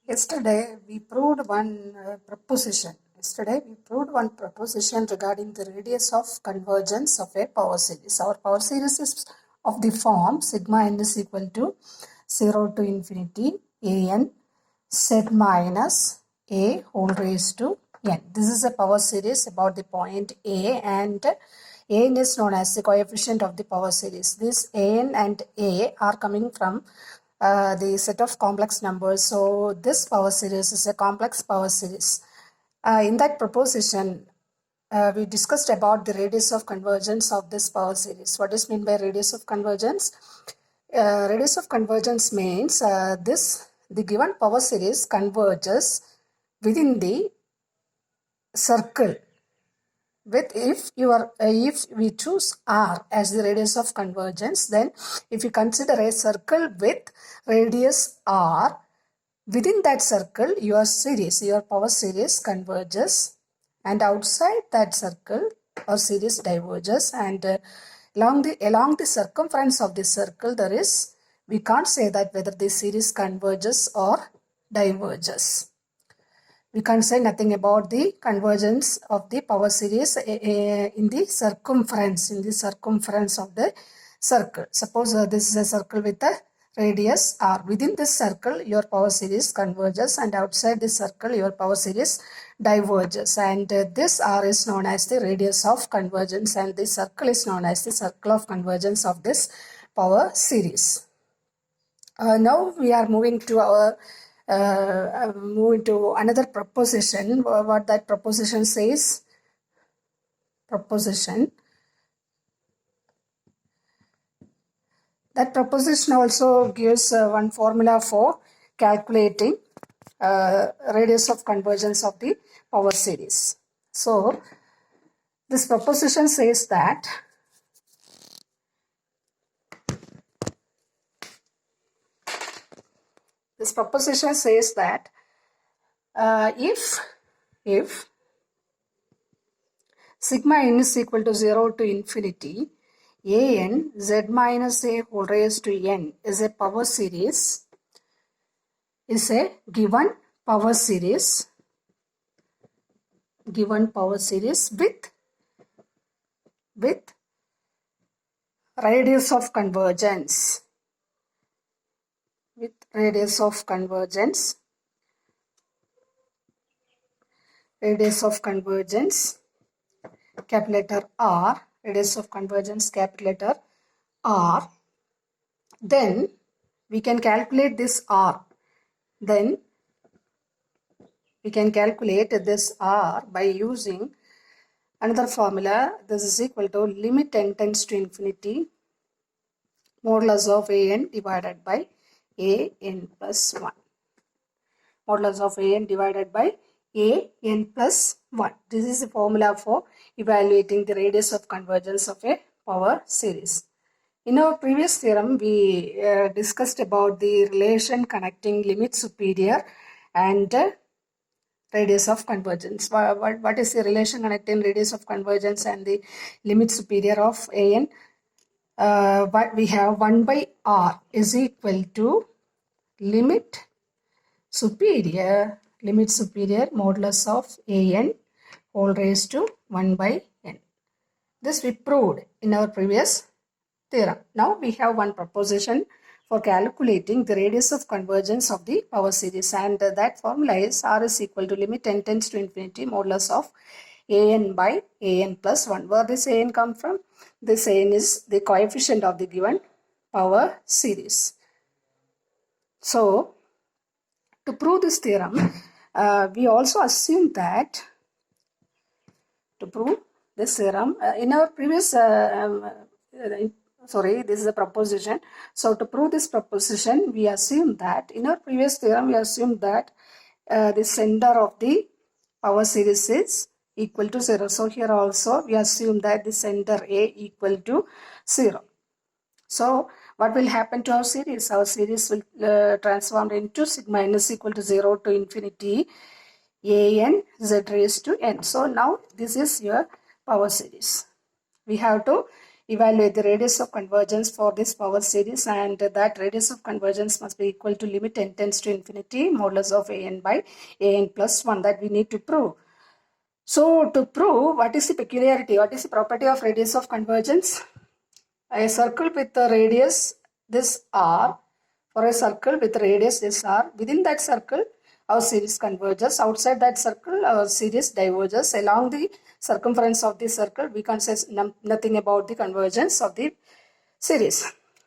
Yesterday we proved one proposition. Yesterday we proved one proposition regarding the radius of convergence of a power series. Our power series is of the form sigma n is equal to 0 to infinity a n z minus a whole raised to n. This is a power series about the point A, and an is known as the coefficient of the power series. This an and a are coming from the set of complex numbers. So this power series is a complex power series. In that proposition, we discussed about the radius of convergence of this power series. What is meant by radius of convergence? Radius of convergence means the given power series converges within the circle with if we choose R as the radius of convergence, then if you consider a circle with radius R, within that circle your power series converges, and outside that circle our series diverges, and along the circumference of the circle we can't say that whether the series converges or diverges. We can't say nothing about the convergence of the power series in the circumference of the circle. Suppose this is a circle with a radius R. Within this circle your power series converges, and outside this circle your power series diverges, and this R is known as the radius of convergence, and this circle is known as the circle of convergence of this power series. Now we are moving to another proposition. What that proposition says? That proposition also gives one formula for calculating radius of convergence of the power series. So this proposition says that if sigma n is equal to 0 to infinity a n z minus a whole raised to n is a power series, is a given power series with radius of convergence capital letter R, radius of convergence capital letter R, then we can calculate this R. Then we can calculate this R by using another formula. This is equal to limit n tends to infinity modulus of an divided by an plus 1. Modulus of an divided by an plus 1. This is the formula for evaluating the radius of convergence of a power series. In our previous theorem, we discussed about the relation connecting limit superior and radius of convergence. What is the relation connecting radius of convergence and the limit superior of an? What we have 1 by R is equal to limit superior modulus of an whole raised to 1 by n. This we proved in our previous theorem. Now we have one proposition for calculating the radius of convergence of the power series, and that formula is R is equal to limit n tends to infinity modulus of an by an plus 1. Where this an come from? This an is the coefficient of the given power series. So to prove this theorem, we also assume that in our previous this is a proposition. So to prove this proposition, we assume that in our previous theorem we assumed that the center of the power series is equal to 0. So here also we assume that the center A equal to 0. So what will happen to our series? Our series will transform into sigma n is equal to 0 to infinity a n z raised to n. So now this is your power series. We have to evaluate the radius of convergence for this power series, and that radius of convergence must be equal to limit n tends to infinity modulus of an by an plus 1, that we need to prove. So to prove, what is the peculiarity, what is the property of radius of convergence? A circle with a radius this r, for a circle with radius this r, within that circle our series converges, outside that circle our series diverges. Along the circumference of the circle we can't say nothing about the convergence of the series.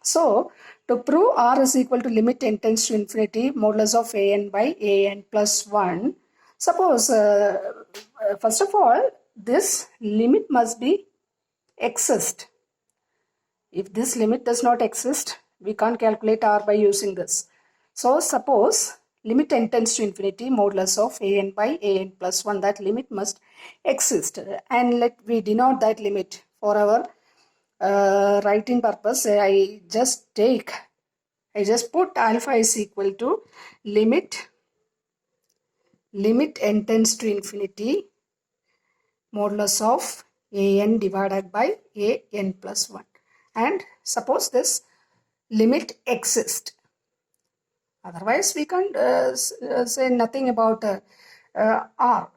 So to prove r is equal to limit n tends to infinity modulus of an by an plus 1, suppose first of all this limit must be exist. If this limit does not exist, we can't calculate r by using this. So suppose limit n tends to infinity modulus of an by an plus 1, that limit must exist, and let we denote that limit for our writing purpose. I just put alpha is equal to limit n tends to infinity modulus of an divided by an plus 1, and suppose this limit exists. Otherwise we can't say nothing about r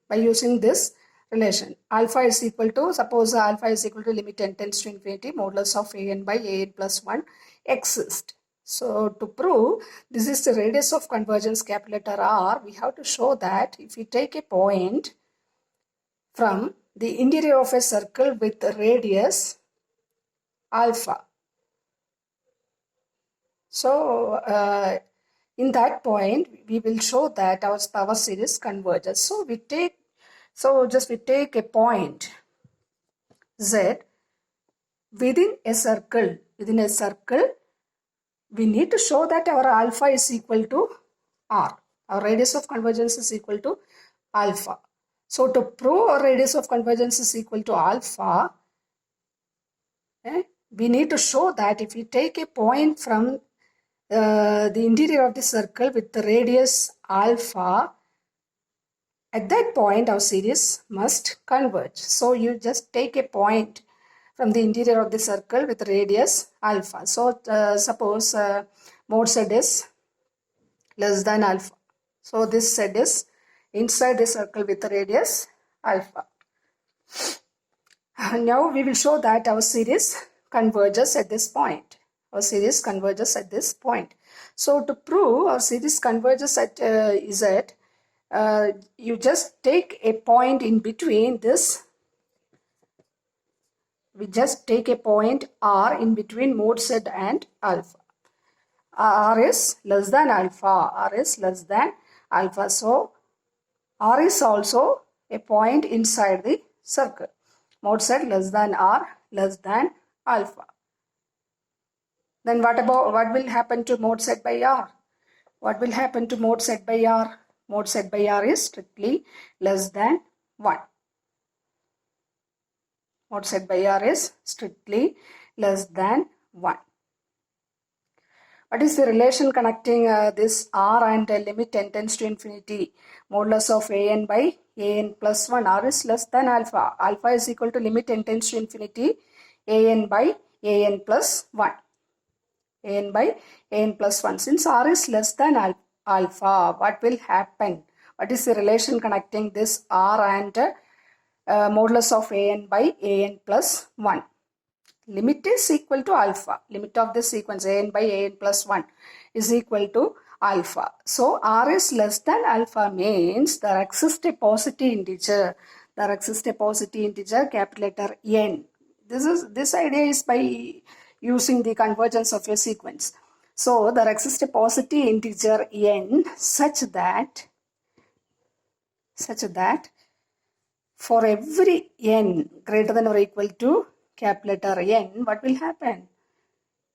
by using this relation. Alpha is equal to, suppose alpha is equal to limit n tends to infinity modulus of an by an plus 1 exists. So to prove this is the radius of convergence capital letter R, we have to show that if we take a point from the interior of a circle with radius alpha, so in that point we will show that our power series converges. So we take a point Z within a circle. We need to show that our alpha is equal to R. Our radius of convergence is equal to alpha. So to prove our radius of convergence is equal to alpha, we need to show that if we take a point from the interior of the circle with the radius alpha, at that point our series must converge. So you just take a point from the interior of the circle with radius alpha. So suppose mod z is less than alpha. So this z is inside the circle with the radius alpha. Now we will show that our series converges at this point. So to prove our series converges at Z, you just take a point in between this. We just take a point R in between mod Z and alpha. R is less than alpha. So R is also a point inside the circle. Mod Z less than R less than alpha. Then what will happen to mod Z by R? What will happen to mod Z by R? Mod Z by R is strictly less than 1. Mod Z by R is strictly less than 1. What is the relation connecting this R and limit n tends to infinity modulus of an by an plus 1? R is less than alpha. Alpha is equal to limit n tends to infinity an by an plus 1. An by an plus 1. Since R is less than alpha, what will happen? What is the relation connecting this R and modulus of an by an plus 1? Limit is equal to alpha. Limit of this sequence an by an plus 1 is equal to alpha. So R is less than alpha means there exists a positive integer. Capital letter N. This idea is by using the convergence of a sequence. So there exists a positive integer N such that for every N greater than or equal to capital letter N, what will happen?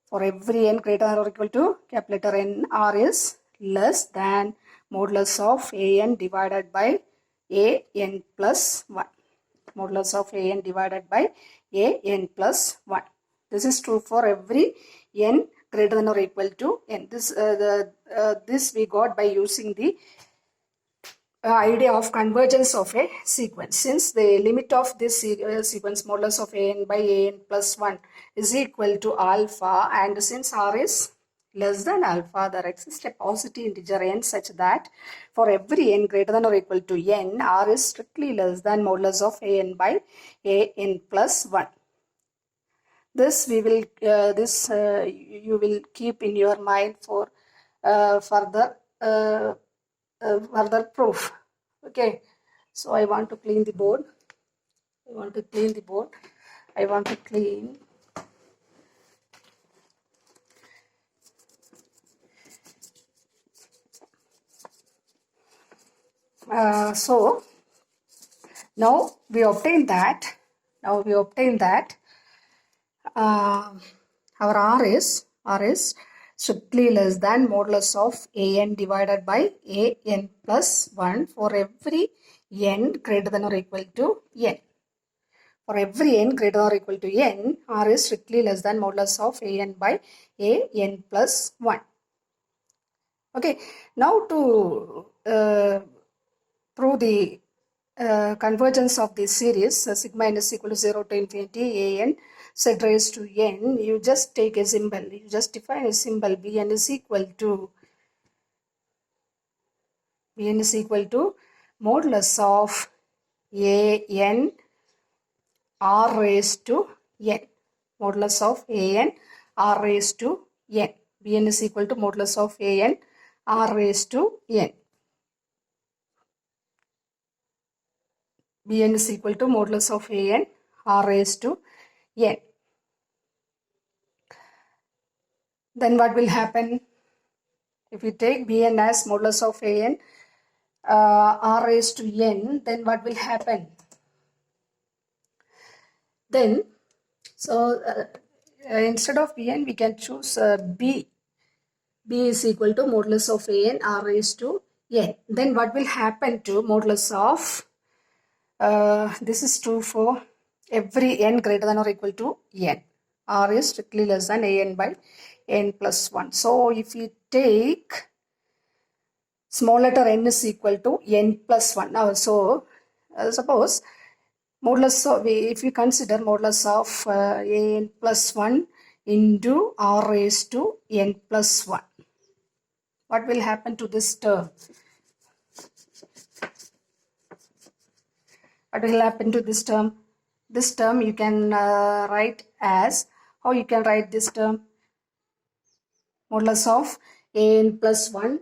For every N greater than or equal to capital letter N, R is less than modulus of An divided by An plus 1. Modulus of An divided by An plus 1. This is true for every N greater than or equal to N. This we got by using the idea of convergence of a sequence. Since the limit of this sequence modulus of an by an plus 1 is equal to alpha, and since r is less than alpha, there exists a positive integer n such that for every n greater than or equal to n, r is strictly less than modulus of an by an plus 1. This we will you will keep in your mind for further proof. Okay, so I want to clean the board. I want to clean. So now we obtain that. Our R is strictly less than modulus of an divided by an plus 1 for every n greater than or equal to n. For every n greater than or equal to n, R is strictly less than modulus of an by an plus 1. Okay, now to prove the convergence of this series, sigma n is equal to 0 to infinity an z raised to n, you just take a symbol, you just define a symbol. Bn is equal to modulus of an r raised to n. Modulus of an r raised to n. Bn is equal to modulus of an r raised to n. Bn is equal to modulus of an r raised to n. Then what will happen? If we take Bn as modulus of an r raised to n, then what will happen? Then, so instead of Bn, we can choose B. B is equal to modulus of an r raised to n. Then what will happen to modulus of, this is true for every n greater than or equal to n. R is strictly less than an by n plus 1. So if we take small letter n is equal to n plus 1. Now, so suppose modulus of, if you consider modulus of an plus 1 into r raised to n plus 1, what will happen to this term? What will happen to this term? This term you can write as, how you can write this term? Modulus of an plus 1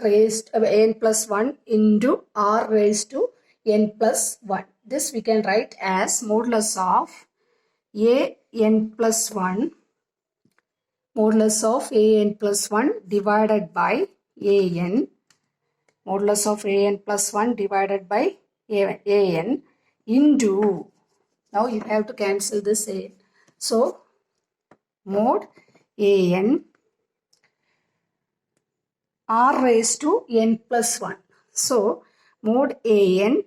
raised n plus 1 into r raised to n plus 1. This we can write as modulus of an plus 1, modulus of an plus 1 divided by an, modulus of an plus 1 divided by an into, now you have to cancel this a. So mod an r raised to n plus 1. So mod an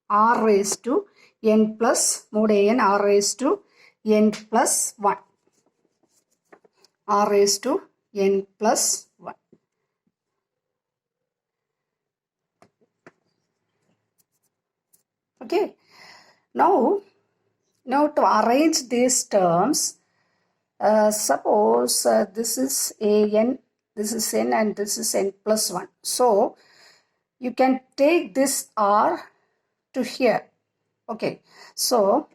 r raised to n plus, mod an r raised to n plus 1. R raised to n plus 1. Okay. Now to arrange these terms, suppose this is an, this is n, and this is n plus 1. So you can take this r to here. Okay. So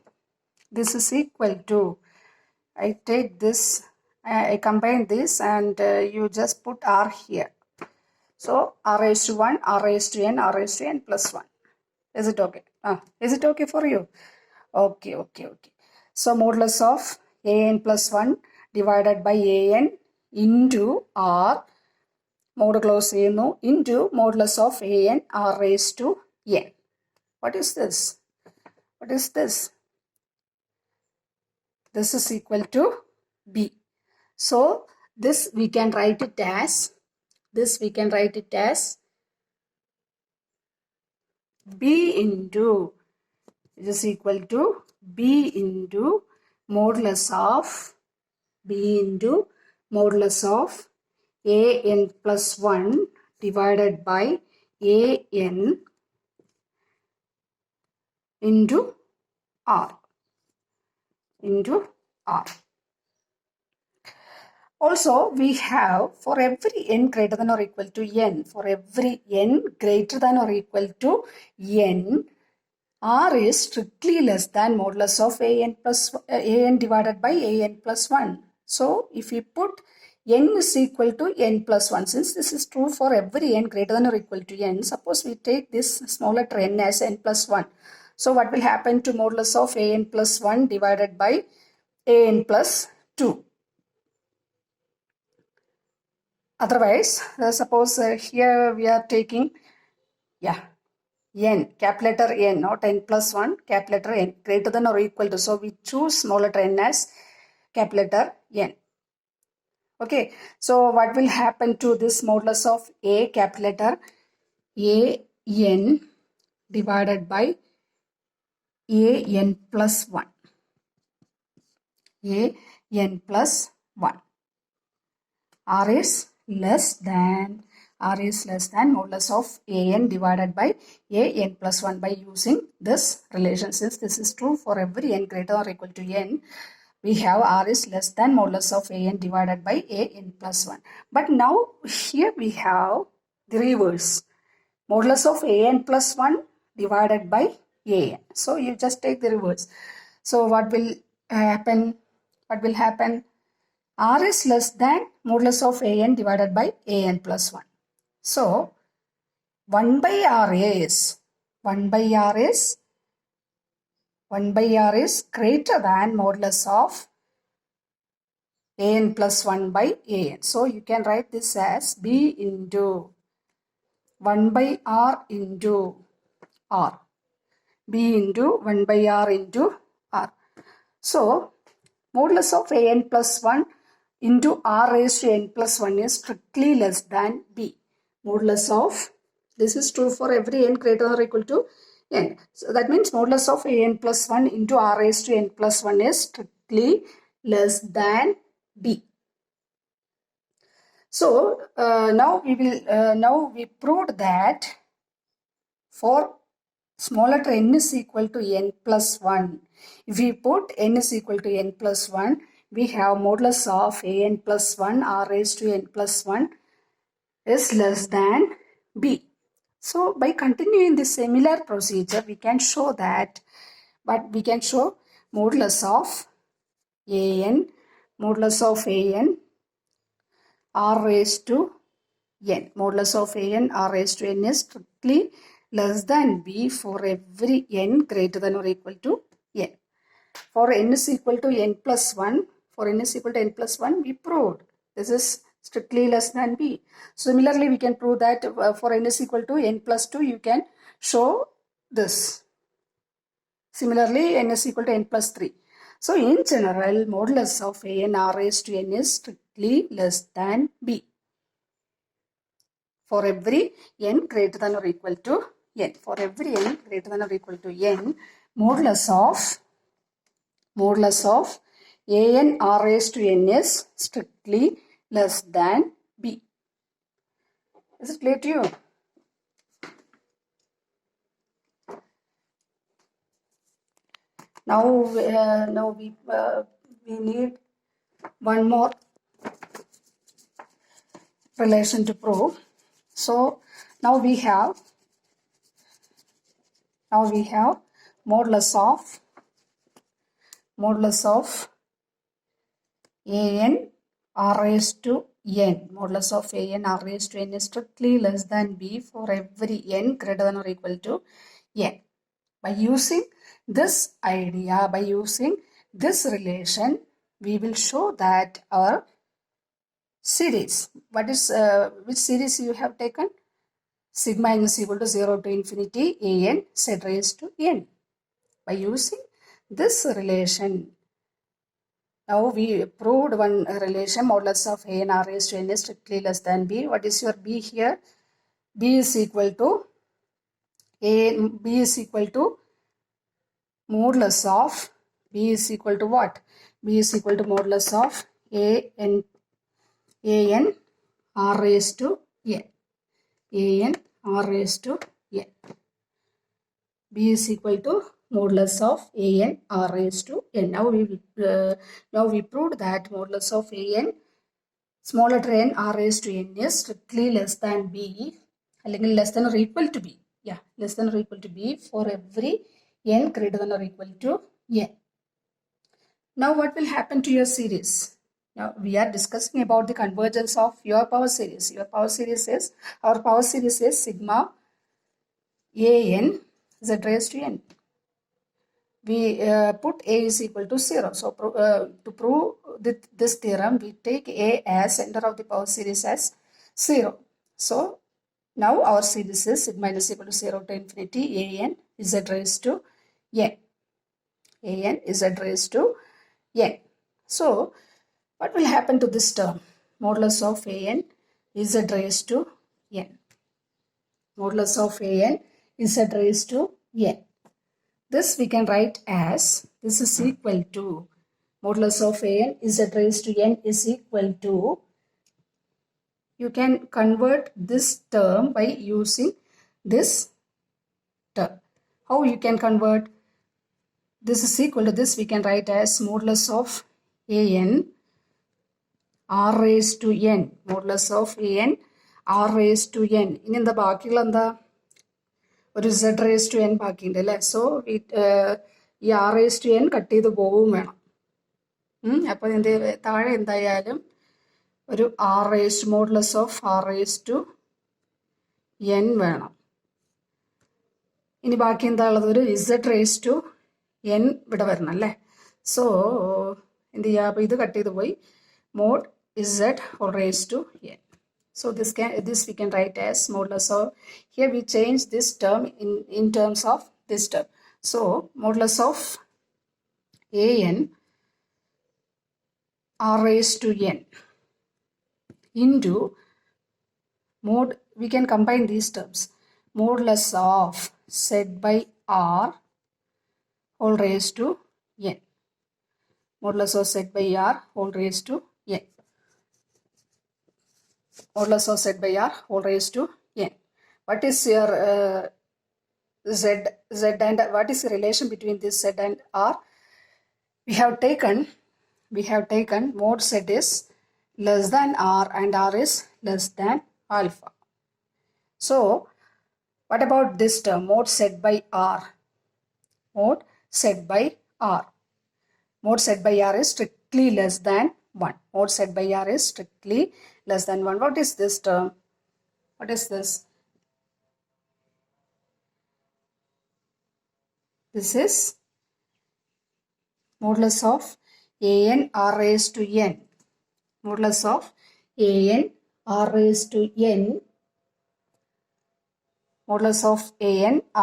this is equal to, I take this, I combine this, and you just put r here. So r raised to 1, r raised to n, r raised to n plus 1. Is it okay? Is it okay for you? Okay. So modulus of an plus 1 divided by an into r modulus a into modulus of an r raised to n. What is this? What is this? This is equal to b. So this we can write it as, b into, it is equal to b into modulus of an plus 1 divided by an into r into r. Also, we have for every n greater than or equal to n, for every n greater than or equal to n, r is strictly less than modulus of an divided by an plus 1. So, if we put n is equal to n plus 1, since this is true for every n greater than or equal to n, suppose we take this small letter n as n plus 1. So, what will happen to modulus of an plus 1 divided by an plus 2? Otherwise, suppose here we are taking, n, cap letter n, not n plus 1, cap letter n, greater than or equal to. So, we choose small letter n as cap letter n. Okay, so what will happen to this modulus of a cap letter a n divided by a n plus 1. A n plus 1. R is less than modulus of an divided by an plus 1 by using this relation. Since this is true for every n greater or equal to n, we have r is less than modulus of an divided by an plus 1. But now here we have the reverse. Modulus of an plus 1 divided by an. So you just take the reverse. So what will happen? R is less than modulus of an divided by an plus 1. So 1 by r is greater than modulus of an plus 1 by an. So you can write this as b into 1 by r into r. b into 1 by r into r. So modulus of an plus 1 into r raised to n plus 1 is strictly less than b. Modulus of, this is true for every n greater or equal to n. So that means modulus of an plus 1 into r raised to n plus 1 is strictly less than b. So now we proved that for small letter n is equal to n plus 1. If we put n is equal to n plus 1, we have modulus of an plus 1 r raised to n plus 1 is less than b. So by continuing this similar procedure, we can show that, but we can show modulus of an r raised to n. Modulus of an r raised to n is strictly less than b for every n greater than or equal to n. For n is equal to n plus 1, we proved this is strictly less than b. Similarly, we can prove that for n is equal to n plus 2, you can show this. Similarly, n is equal to n plus 3. So, in general, modulus of an r raised to n is strictly less than b for every n greater than or equal to n. For every n greater than or equal to n, modulus of an r raised to n is strictly less than b. Is it clear to you? Now we need one more relation to prove. So now we have modulus of an r raised to n. Modulus of an r raised to n is strictly less than b for every n greater than or equal to n. By using this idea, by using this relation, we will show that our series, which series you have taken? Sigma n is equal to 0 to infinity an z raised to n. By using this relation, now we proved one relation, modulus of an r raised to n is strictly less than b. What is your b here? B is equal to modulus of, b is equal to what? B is equal to modulus of an r raised to n. an r raised to n. B is equal to modulus of an r raised to n. Now we proved that modulus of an small letter n r raised to n is strictly less than b, അല്ലെങ്കിൽ less than or equal to b. Yeah, less than or equal to b for every n greater than or equal to n. Now what will happen to your series? Now we are discussing about the convergence of your power series. Our power series is sigma an z raised to n. We put a is equal to 0. So to prove this theorem, we take a as center of the power series as 0. So now our series is sigma n is equal to 0 to infinity an z raised to n. An z raised to n. So what will happen to this term? Modulus of an z raised to n. Modulus of an z raised to n. This we can write as, this is equal to, modulus of an z raised to n is equal to, you can convert this term by using this term. How you can convert? This is equal to this, we can write as modulus of an r raised to n. Modulus of an r raised to n. ഇനി എന്താ ബാക്കിയുള്ള എന്താ? ഒരു z raised to n ബാക്കിയുണ്ട് അല്ലേ? So ഈ r raised to n cut ചെയ്ത് പോവും വേണം. അപ്പോൾ താഴെ എന്തായാലും ഒരു r raised modulus of r raised to n വേണം. ഇനി ബാക്കി എന്താ ഉള്ളത്? ഒരു z raised to n ഇവിടെ വരണം അല്ലേ? സോ എന്ത് ചെയ്യുക? അപ്പോൾ ഇത് കട്ട് ചെയ്ത് പോയി mod z whole raised to n. So this we can write as modulus of, here we change this term in terms of this term. So modulus of an r raised to n into mod, we can combine these terms, modulus of z by r whole raised to n. Modulus of z by r whole raised to n. Modulus of z by r whole raised to n. What is your z and what is the relation between this z and r? We have taken mod z is less than r and r is less than alpha. So what about this term, mod z by r? Mod z by r. Mod z by r is strictly less than 1. Mod z by r is strictly less than 1. What is this term? What is this? This is modulus of an r raised to n. Modulus of an r raised to n. Modulus of an r